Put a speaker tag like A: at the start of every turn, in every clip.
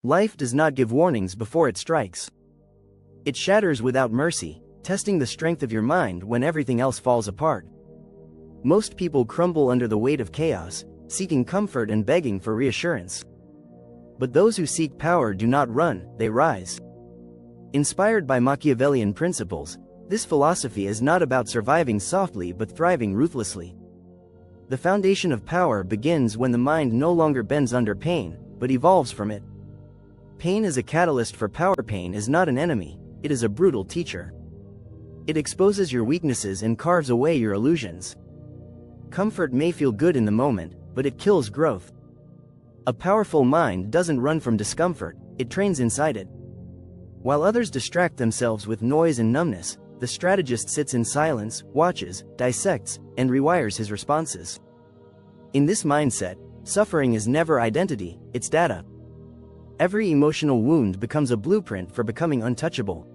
A: Life does not give warnings before it strikes. It shatters without mercy, testing the strength of your mind when everything else falls apart. Most people crumble under the weight of chaos, seeking comfort and begging for reassurance. But those who seek power do not run, they rise. Inspired by Machiavellian principles, this philosophy is not about surviving softly but thriving ruthlessly. The foundation of power begins when the mind no longer bends under pain, but evolves from it. Pain is a catalyst for power. Pain is not an enemy, it is a brutal teacher. It exposes your weaknesses and carves away your illusions. Comfort may feel good in the moment, but it kills growth. A powerful mind doesn't run from discomfort, it trains inside it. While others distract themselves with noise and numbness, the strategist sits in silence, watches, dissects, and rewires his responses. In this mindset, suffering is never identity, it's data. Every emotional wound becomes a blueprint for becoming untouchable.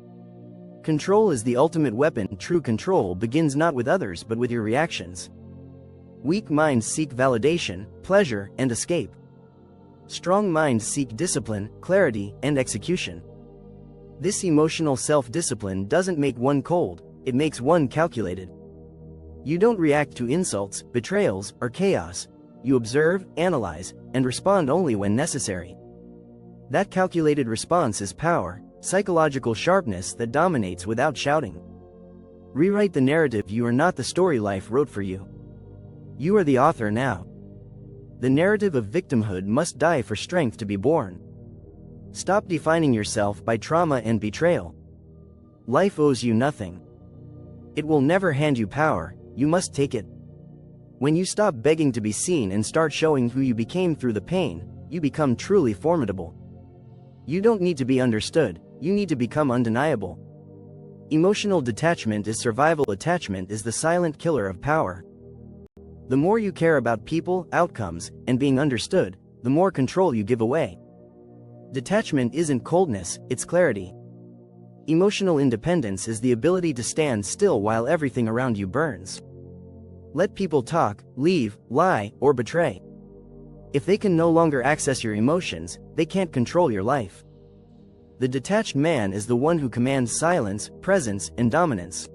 A: Control is the ultimate weapon. True control begins not with others but with your reactions. Weak minds seek validation, pleasure, and escape. Strong minds seek discipline, clarity, and execution. This emotional self-discipline doesn't make one cold, it makes one calculated. You don't react to insults, betrayals, or chaos. You observe, analyze, and respond only when necessary. That calculated response is power, psychological sharpness that dominates without shouting. Rewrite the narrative. You are not the story life wrote for you. You are the author now. The narrative of victimhood must die for strength to be born. Stop defining yourself by trauma and betrayal. Life owes you nothing. It will never hand you power, you must take it. When you stop begging to be seen and start showing who you became through the pain, you become truly formidable. You don't need to be understood, you need to become undeniable. Emotional detachment is survival. Attachment is the silent killer of power. The more you care about people, outcomes, and being understood, the more control you give away. Detachment isn't coldness, it's clarity. Emotional independence is the ability to stand still while everything around you burns. Let people talk, leave, lie, or betray. If they can no longer access your emotions, they can't control your life. The detached man is the one who commands silence, presence, and dominance.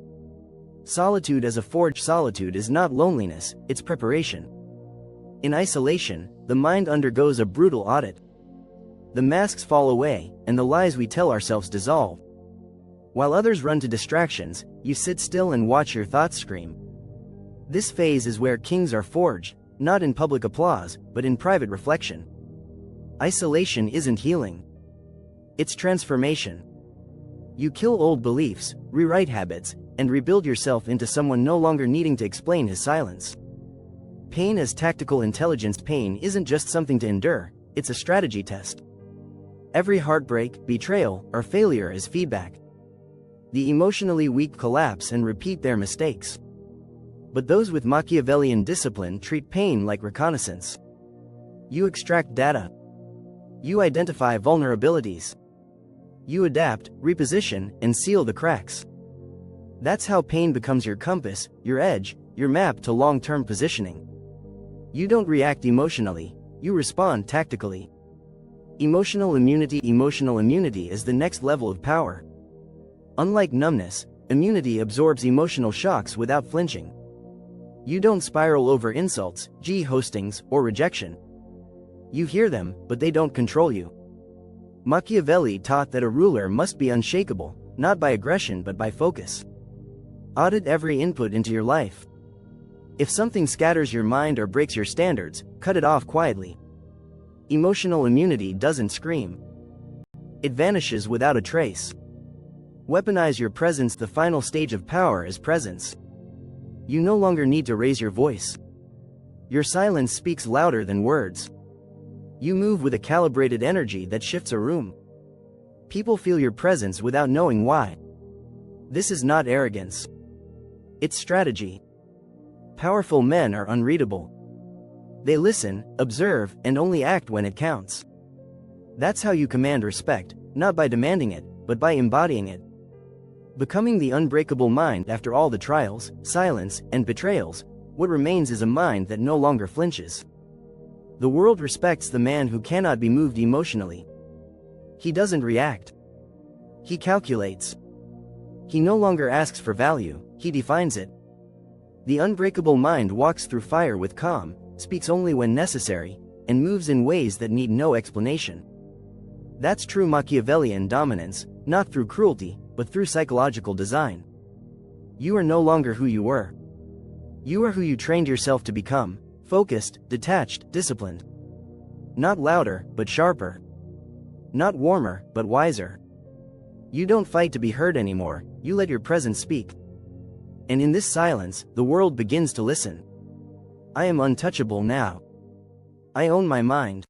A: Solitude as a forge. Solitude is not loneliness, it's preparation. In isolation, the mind undergoes a brutal audit. The masks fall away, and the lies we tell ourselves dissolve. While others run to distractions, you sit still and watch your thoughts scream. This phase is where kings are forged, not in public applause, but in private reflection. Isolation isn't healing. It's transformation. You kill old beliefs, rewrite habits, and rebuild yourself into someone no longer needing to explain his silence. Pain as tactical intelligence. Pain isn't just something to endure, it's a strategy test. Every heartbreak, betrayal, or failure is feedback. The emotionally weak collapse and repeat their mistakes. But those with Machiavellian discipline treat pain like reconnaissance. You extract data. You identify vulnerabilities. You adapt, reposition, and seal the cracks. That's how pain becomes your compass, your edge, your map to long-term positioning. You don't react emotionally, you respond tactically. Emotional immunity. Emotional immunity is the next level of power. Unlike numbness, immunity absorbs emotional shocks without flinching. You don't spiral over insults, hostings, or rejection. You hear them, but they don't control you. Machiavelli taught that a ruler must be unshakable, not by aggression but by focus. Audit every input into your life. If something scatters your mind or breaks your standards, cut it off quietly. Emotional immunity doesn't scream. It vanishes without a trace. Weaponize your presence. The final stage of power is presence. You no longer need to raise your voice. Your silence speaks louder than words. You move with a calibrated energy that shifts a room. People feel your presence without knowing why. This is not arrogance. It's strategy. Powerful men are unreadable. They listen, observe, and only act when it counts. That's how you command respect, not by demanding it, but by embodying it. Becoming the unbreakable mind. After all the trials, silence, and betrayals, what remains is a mind that no longer flinches. The world respects the man who cannot be moved emotionally. He doesn't react. He calculates. He no longer asks for value, he defines it. The unbreakable mind walks through fire with calm, speaks only when necessary, and moves in ways that need no explanation. That's true Machiavellian dominance, not through cruelty, but through psychological design. You are no longer who you were. You are who you trained yourself to become, focused, detached, disciplined. Not louder, but sharper. Not warmer, but wiser. You don't fight to be heard anymore, you let your presence speak. And in this silence, the world begins to listen. I am untouchable now. I own my mind.